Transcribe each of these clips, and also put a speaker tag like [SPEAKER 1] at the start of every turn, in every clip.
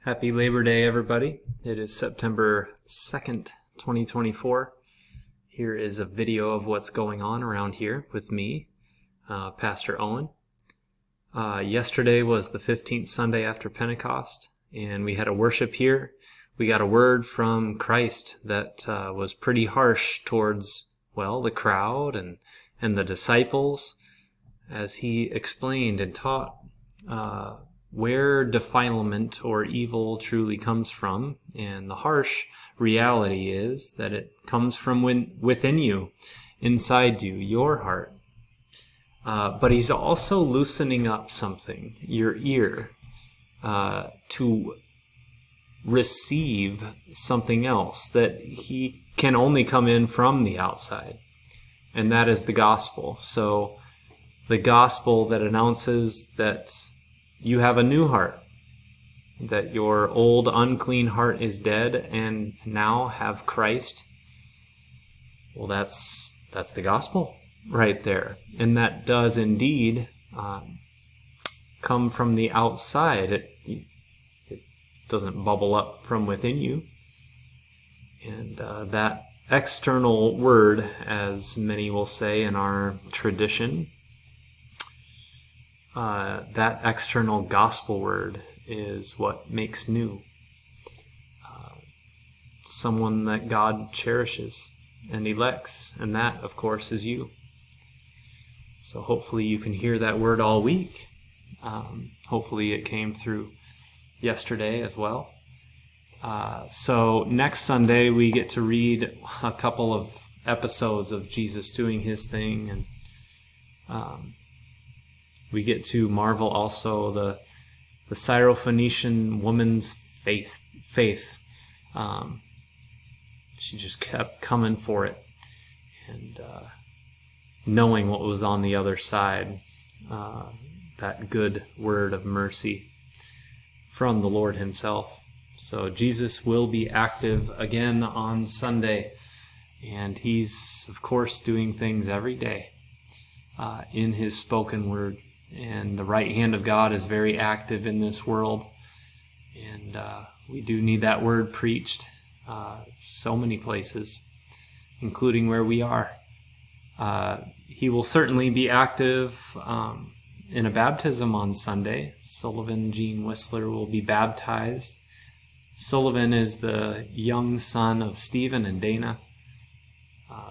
[SPEAKER 1] Happy Labor Day, everybody. It is September 2nd, 2024. Here is a video of what's going on around here with me, Pastor Owen. Yesterday was the 15th Sunday after Pentecost, and we had a worship here. We got a word from Christ that was pretty harsh towards, the crowd and the disciples as he explained and taught where defilement or evil truly comes from. And the harsh reality is that it comes from within you, inside you, your heart. But he's also loosening up something, your ear, to receive something else that he can only come in from the outside. And that is the gospel. So the gospel that announces that you have a new heart, that your old unclean heart is dead and now have Christ. Well, that's the gospel right there. And that does indeed come from the outside. It doesn't bubble up from within you. And that external word, as many will say in our tradition, that external gospel word is what makes new. Someone that God cherishes and elects, and that, of course, is you. So hopefully you can hear that word all week. Hopefully it came through yesterday as well. So next Sunday we get to read a couple of episodes of Jesus doing his thing, and we get to marvel also the Syrophoenician woman's faith. She just kept coming for it, and knowing what was on the other side, that good word of mercy from the Lord himself. So Jesus will be active again on Sunday, and he's, of course, doing things every day in his spoken word. And the right hand of God is very active in this world. And we do need that word preached so many places, including where we are. He will certainly be active in a baptism on Sunday. Sullivan Jean Whistler will be baptized. Sullivan is the young son of Stephen and Dana.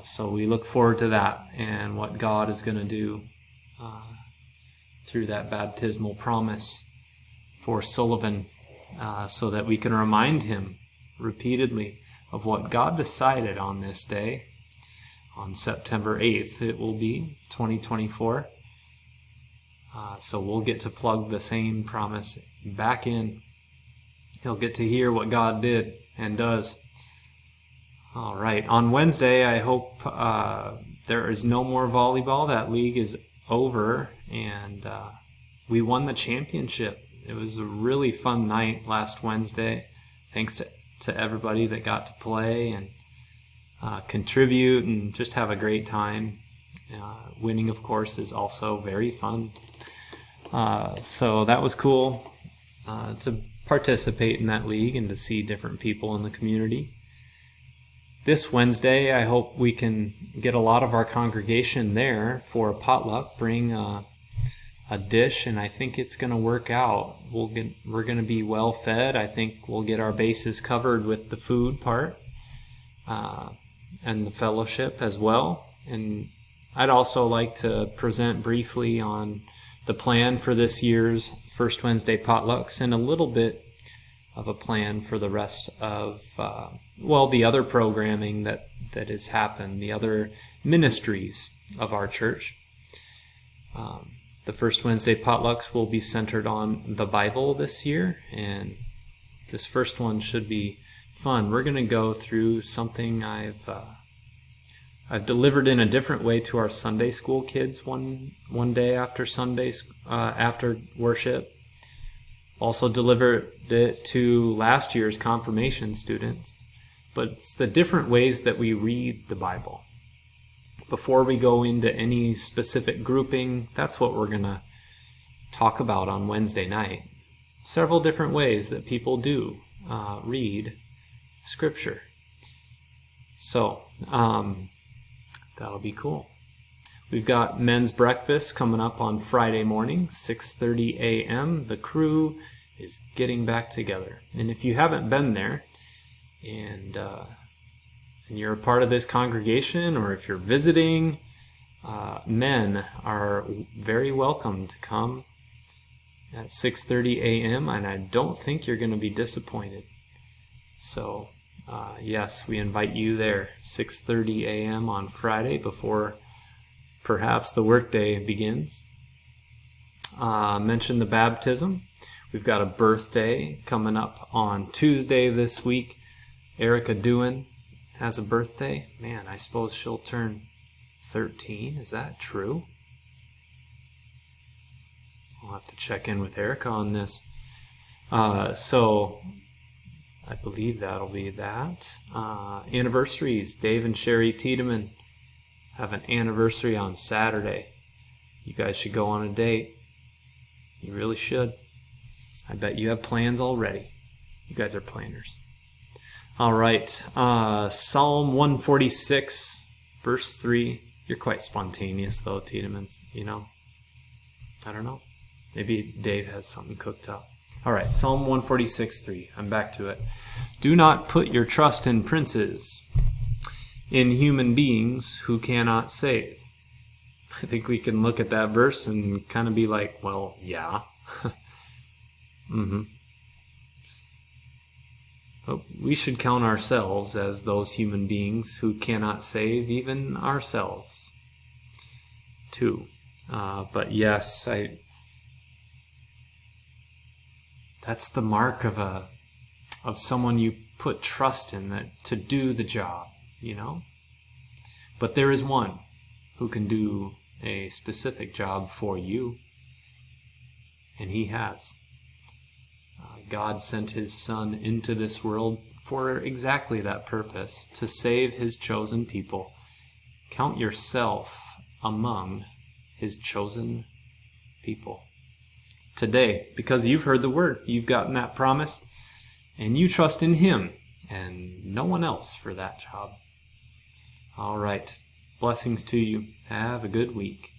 [SPEAKER 1] So we look forward to that and what God is going to do through that baptismal promise for Sullivan, so that we can remind him repeatedly of what God decided on this day, on September 8th it will be, 2024. So we'll get to plug the same promise back in. He'll get to hear what God did and does. All right, on Wednesday I hope there is no more volleyball. That league is over, and we won the championship. It was a really fun night last Wednesday. Thanks to everybody that got to play and contribute and just have a great time. Winning, of course, is also very fun. So that was cool to participate in that league and to see different people in the community. This Wednesday, I hope we can get a lot of our congregation there for a potluck. Bring a dish, and I think it's going to work out. We're going to be well fed. I think we'll get our bases covered with the food part and the fellowship as well. And I'd also like to present briefly on the plan for this year's First Wednesday potlucks and a little bit of a plan for the rest of, the other programming that has happened, the other ministries of our church. The First Wednesday potlucks will be centered on the Bible this year, and this first one should be fun. We're going to go through something I've delivered in a different way to our Sunday school kids one day after after worship. Also delivered it to last year's confirmation students. But it's the different ways that we read the Bible. Before we go into any specific grouping, that's what we're going to talk about on Wednesday night. several different ways that people do read Scripture. So, that'll be cool. We've got men's breakfast coming up on Friday morning, 6:30 a.m. The crew is getting back together. And if you haven't been there, and you're a part of this congregation, or if you're visiting, men are very welcome to come at 6:30 a.m. and I don't think you're going to be disappointed. So, yes, we invite you there, 6:30 a.m. on Friday before perhaps the workday begins. Mention the baptism. We've got a birthday coming up on Tuesday this week. Erica Dewan has a birthday. Man, I suppose she'll turn 13. Is that true? I'll have to check in with Erica on this. So I believe that'll be that. Anniversaries. Dave and Sherry Tiedemann have an anniversary on Saturday. You guys should go on a date. You really should. I bet you have plans already. You guys are planners. All right. Psalm 146, verse 3. You're quite spontaneous, though, Tiedemann's. You know? I don't know. Maybe Dave has something cooked up. All right. Psalm 146:3. I'm back to it. Do not put your trust in princes, in human beings who cannot save. I think we can look at that verse and kind of be like, well, yeah. But we should count ourselves as those human beings who cannot save even ourselves, too. But yes, that's the mark of someone you put trust in, that to do the job, you know? But there is one who can do a specific job for you, and he has. God sent his Son into this world for exactly that purpose, to save his chosen people. Count yourself among his chosen people today, because you've heard the word, you've gotten that promise, and you trust in him and no one else for that job. All right. Blessings to you. Have a good week.